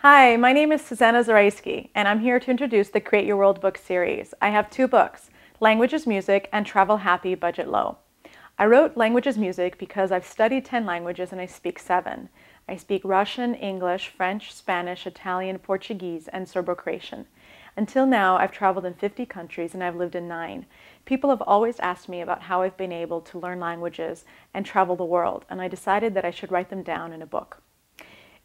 Hi, my name is Susanna Zaraysky, and I'm here to introduce the Create Your World book series. I have two books, Language is Music and Travel Happy, Budget Low. I wrote Language is Music because I've studied 10 languages and I speak 7. I speak Russian, English, French, Spanish, Italian, Portuguese, and Serbo-Croatian. Until now, I've traveled in 50 countries and I've lived in 9. People have always asked me about how I've been able to learn languages and travel the world, and I decided that I should write them down in a book.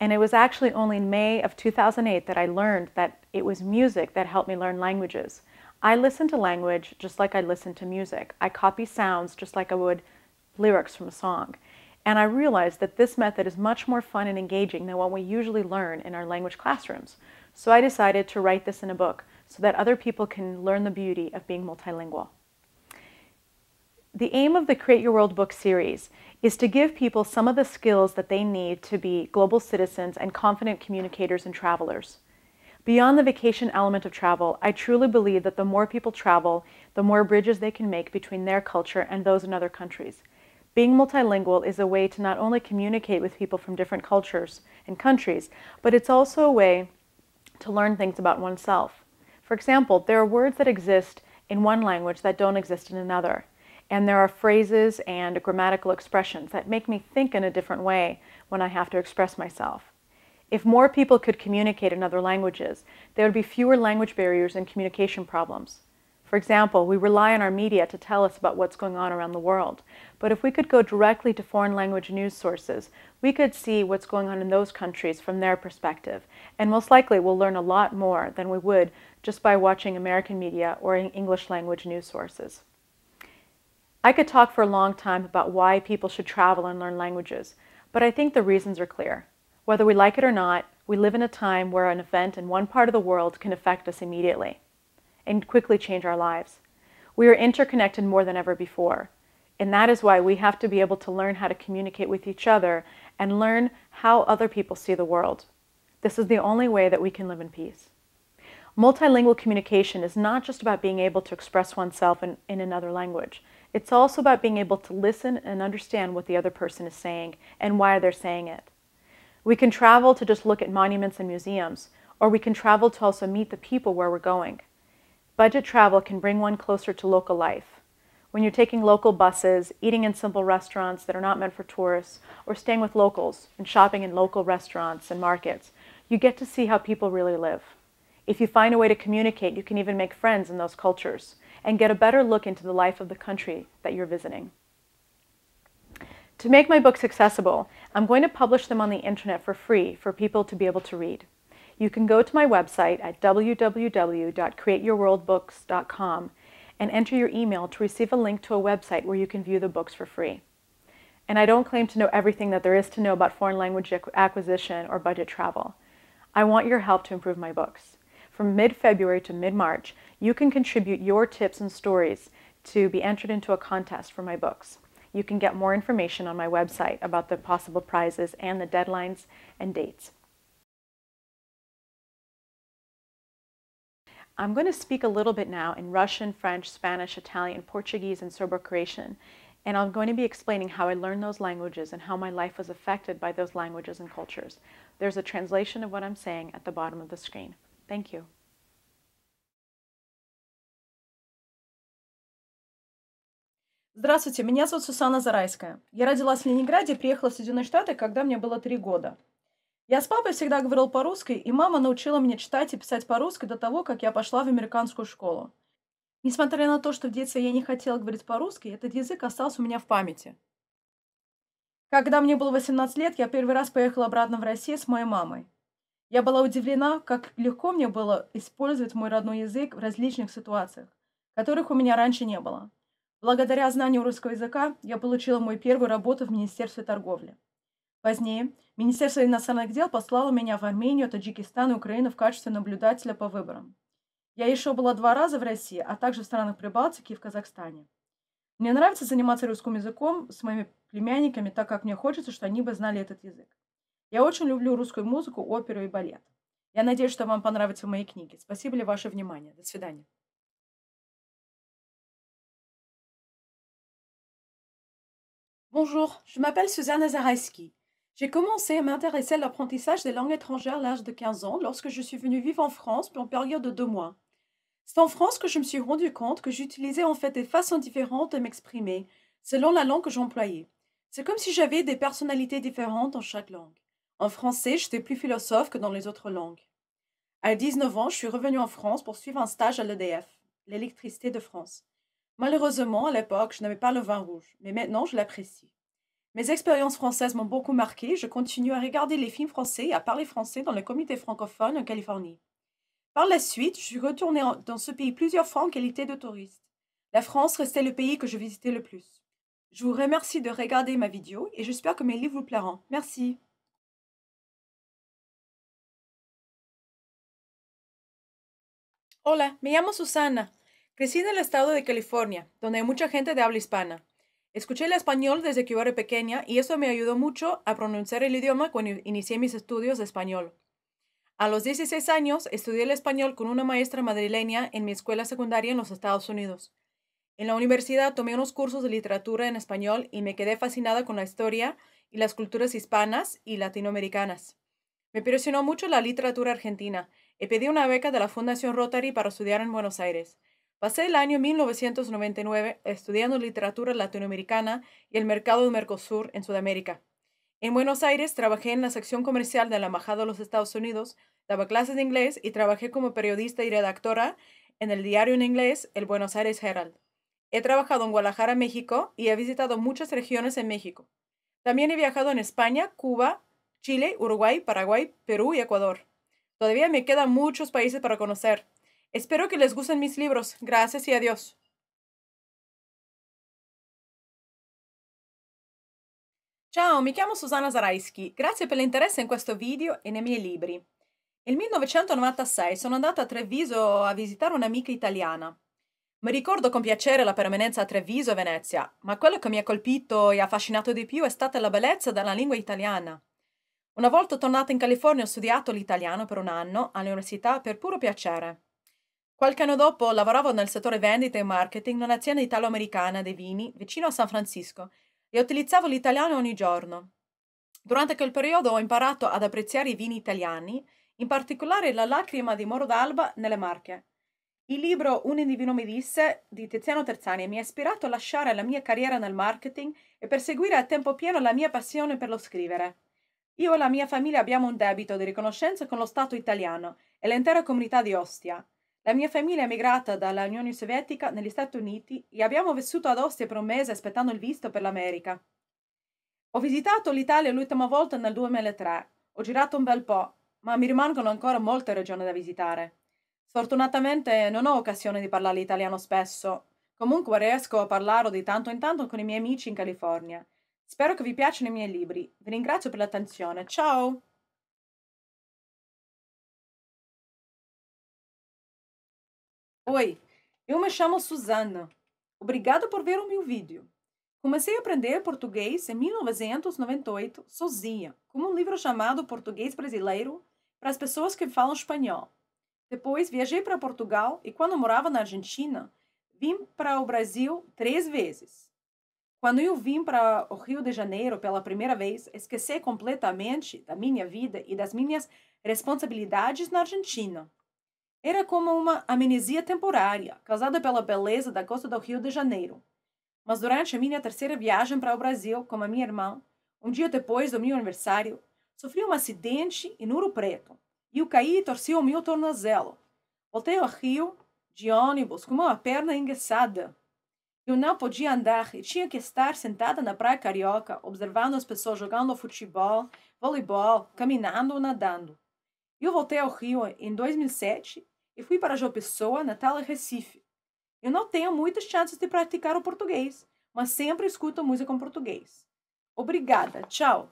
And it was actually only in May of 2008 that I learned that it was music that helped me learn languages. I listen to language just like I listen to music. I copy sounds just like I would lyrics from a song. And I realized that this method is much more fun and engaging than what we usually learn in our language classrooms. So I decided to write this in a book so that other people can learn the beauty of being multilingual. The aim of the Create Your World book series is to give people some of the skills that they need to be global citizens and confident communicators and travelers. Beyond the vacation element of travel, I truly believe that the more people travel, the more bridges they can make between their culture and those in other countries. Being multilingual is a way to not only communicate with people from different cultures and countries, but it's also a way to learn things about oneself. For example, there are words that exist in one language that don't exist in another. And there are phrases and grammatical expressions that make me think in a different way when I have to express myself. If more people could communicate in other languages, there would be fewer language barriers and communication problems. For example, we rely on our media to tell us about what's going on around the world. But if we could go directly to foreign language news sources, we could see what's going on in those countries from their perspective. And most likely we'll learn a lot more than we would just by watching American media or English language news sources. I could talk for a long time about why people should travel and learn languages, but I think the reasons are clear. Whether we like it or not, we live in a time where an event in one part of the world can affect us immediately and quickly change our lives. We are interconnected more than ever before, and that is why we have to be able to learn how to communicate with each other and learn how other people see the world. This is the only way that we can live in peace. Multilingual communication is not just about being able to express oneself in another language. It's also about being able to listen and understand what the other person is saying and why they're saying it. We can travel to just look at monuments and museums, or we can travel to also meet the people where we're going. Budget travel can bring one closer to local life. When you're taking local buses, eating in simple restaurants that are not meant for tourists, or staying with locals and shopping in local restaurants and markets, you get to see how people really live. If you find a way to communicate, you can even make friends in those cultures and get a better look into the life of the country that you're visiting. To make my books accessible, I'm going to publish them on the internet for free for people to be able to read. You can go to my website at www.createyourworldbooks.com and enter your email to receive a link to a website where you can view the books for free. And I don't claim to know everything that there is to know about foreign language acquisition or budget travel. I want your help to improve my books. From mid-February to mid-March, you can contribute your tips and stories to be entered into a contest for my books. You can get more information on my website about the possible prizes and the deadlines and dates. I'm going to speak a little bit now in Russian, French, Spanish, Italian, Portuguese, and Serbo-Croatian, and I'm going to be explaining how I learned those languages and how my life was affected by those languages and cultures. There's a translation of what I'm saying at the bottom of the screen. Thank you. Здравствуйте, меня зовут Сусанна Зарайская. Я родилась в Ленинграде и приехала в Соединенные Штаты, когда мне было 3 года. Я с папой всегда говорила по-русски, и мама научила меня читать и писать по-русски до того, как я пошла в американскую школу. Несмотря на то, что в детстве я не хотела говорить по-русски, этот язык остался у меня в памяти. Когда мне было 18 лет, я первый раз поехала обратно в Россию с моей мамой. Я была удивлена, как легко мне было использовать мой родной язык в различных ситуациях, которых у меня раньше не было. Благодаря знанию русского языка я получила мою первую работу в Министерстве торговли. Позднее Министерство иностранных дел послало меня в Армению, Таджикистан и Украину в качестве наблюдателя по выборам. Я еще была 2 раза в России, а также в странах Прибалтики и в Казахстане. Мне нравится заниматься русским языком с моими племянниками, так как мне хочется, чтобы они бы знали этот язык. Я очень люблю русскую музыку, оперу и балет. Я надеюсь, что вам понравятся мои книги. Спасибо за ваше внимание. До свидания. Bonjour, je m'appelle Susanna Zaraysky. J'ai commencé à m'intéresser à l'apprentissage des langues étrangères à l'âge de 15 ans lorsque je suis venue vivre en France pour une période de 2 mois. C'est en France que je me suis rendu compte que j'utilisais en fait des façons différentes de m'exprimer, selon la langue que j'employais. C'est comme si j'avais des personnalités différentes dans chaque langue. En français, j'étais plus philosophe que dans les autres langues. À 19 ans, je suis revenue en France pour suivre un stage à l'EDF, l'électricité de France. Malheureusement, à l'époque, je n'avais pas le vin rouge, mais maintenant, je l'apprécie. Mes expériences françaises m'ont beaucoup marqué. Je continue à regarder les films français et à parler français dans le comité francophone en Californie. Par la suite, je suis retournée dans ce pays plusieurs fois en qualité de touriste. La France restait le pays que je visitais le plus. Je vous remercie de regarder ma vidéo et j'espère que mes livres vous plairont. Merci. Hola, me llamo Susana. Crecí en el estado de California, donde hay mucha gente de habla hispana. Escuché el español desde que yo era pequeña y eso me ayudó mucho a pronunciar el idioma cuando inicié mis estudios de español. A los 16 años estudié el español con una maestra madrileña en mi escuela secundaria en los Estados Unidos. En la universidad tomé unos cursos de literatura en español y me quedé fascinada con la historia y las culturas hispanas y latinoamericanas. Me impresionó mucho la literatura argentina y pedí una beca de la Fundación Rotary para estudiar en Buenos Aires. Pasé el año 1999 estudiando literatura latinoamericana y el mercado de Mercosur en Sudamérica. En Buenos Aires trabajé en la sección comercial de la Embajada de los Estados Unidos, daba clases de inglés y trabajé como periodista y redactora en el diario en inglés, el Buenos Aires Herald. He trabajado en Guadalajara, México, y he visitado muchas regiones en México. También he viajado en España, Cuba, Chile, Uruguay, Paraguay, Perú y Ecuador. Todavía me quedan muchos países para conocer. Espero que les gusten mis libros. Gracias y adiós. Ciao, mi chiamo Susanna Zaraysky. Grazie per l'interesse in questo video e nei miei libri. Nel 1996 sono andata a Treviso a visitare un'amica italiana. Mi ricordo con piacere la permanenza a Treviso e Venezia, ma quello che mi ha colpito e affascinato di più è stata la bellezza della lingua italiana. Una volta tornata in California ho studiato l'italiano per un anno all'università per puro piacere. Qualche anno dopo lavoravo nel settore vendita e marketing in un'azienda italo-americana dei vini vicino a San Francisco e utilizzavo l'italiano ogni giorno. Durante quel periodo ho imparato ad apprezzare i vini italiani, in particolare la lacrima di Moro d'Alba nelle Marche. Il libro Un indivino mi disse di Tiziano Terzani mi ha ispirato a lasciare la mia carriera nel marketing e perseguire a tempo pieno la mia passione per lo scrivere. Io e la mia famiglia abbiamo un debito di riconoscenza con lo Stato italiano e l'intera comunità di Ostia. La mia famiglia è emigrata dall'Unione Sovietica negli Stati Uniti e abbiamo vissuto ad Ostia per un mese aspettando il visto per l'America. Ho visitato l'Italia l'ultima volta nel 2003. Ho girato un bel po', ma mi rimangono ancora molte regioni da visitare. Sfortunatamente non ho occasione di parlare italiano spesso. Comunque riesco a parlarlo di tanto in tanto con i miei amici in California. Spero che vi piacciono i miei libri. Vi ringrazio per l'attenzione. Ciao! Oi, eu me chamo Susana. Obrigada por ver o meu vídeo. Comecei a aprender português em 1998, sozinha, com um livro chamado Português Brasileiro para as pessoas que falam espanhol. Depois viajei para Portugal e, quando morava na Argentina, vim para o Brasil 3 vezes. Quando eu vim para o Rio de Janeiro pela primeira vez, esqueci completamente da minha vida e das minhas responsabilidades na Argentina. Era como uma amnesia temporária, causada pela beleza da costa do Rio de Janeiro. Mas durante a minha terceira viagem para o Brasil com a minha irmã, um dia depois do meu aniversário, sofri um acidente em Ouro Preto e eu caí e torci o meu tornozelo. Voltei ao Rio de ônibus com uma perna enguessada. Eu não podia andar e tinha que estar sentada na praia carioca, observando as pessoas jogando futebol, voleibol, caminhando ou nadando. Eu voltei ao Rio em 2007 e fui para João Pessoa, Natal e Recife. Eu não tenho muitas chances de praticar o português, mas sempre escuto música em português. Obrigada, tchau!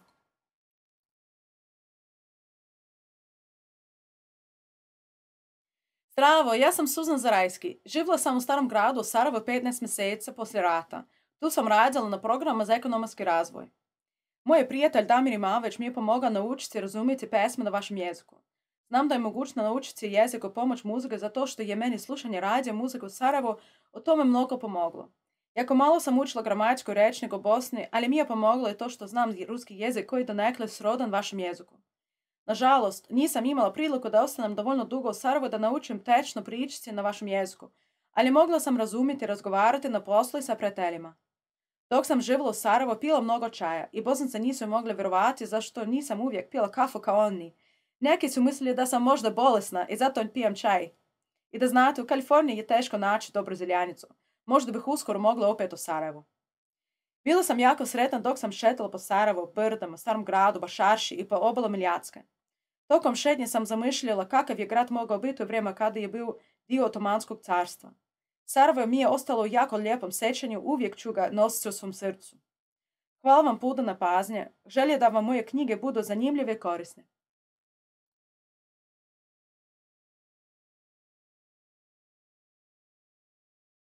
Zdravo, ja sam Susanna Zaraysky. Živjela sam u starom gradu u Sarajevu 15 mjeseci poslije rata. Tu sam radila na programu za ekonomski razvoj. Moj prijatelj Damir Imaveć mi je pomogao naučiti i razumjeti pesme na vašem jeziku. Znam da je mogućno naučiti jezik u pomoć muzike zato što je meni slušanje radija muzike u Sarajevu o tome mnogo pomoglo. Jako malo sam učila gramatiku i rečnik u Bosni, ali mi je pomoglo i to što znam ruski jezik koji donekle srodan vašem jeziku. Nažalost, nisam imala priliku da ostanem dovoljno dugo u Sarajevu da naučim tečno pričice na vašem jeziku, ali mogla sam razumjeti i razgovarati na poslu i sa prijateljima. Dok sam živjela u Sarajevu, pila mnogo čaja i Bosanci nisu mogli vjerovati zašto nisam uvijek pila kafu kao oni. Neki su mislili da sam možda bolesna i zato pijem čaj. I da znate, u Kaliforniji je teško naći dobru zeljanicu. Možda bih uskoro mogla opet u Sarajevu. Bila sam jako sretna dok sam šetala po Sarajevu, Brdama, Starom gradu, Bašarši i po obalom Miljacke. Tokom šetnje sam zamišljala kakav je grad mogao biti u vrijeme kada je bio dio Otomanskog carstva. Sarajevo mi je ostalo u jako lijepom sjećanju, uvijek ću ga nositi u svom srcu. Hvala vam puno na pažnje, želje da vam moje knjige budu zanimljive i korisne.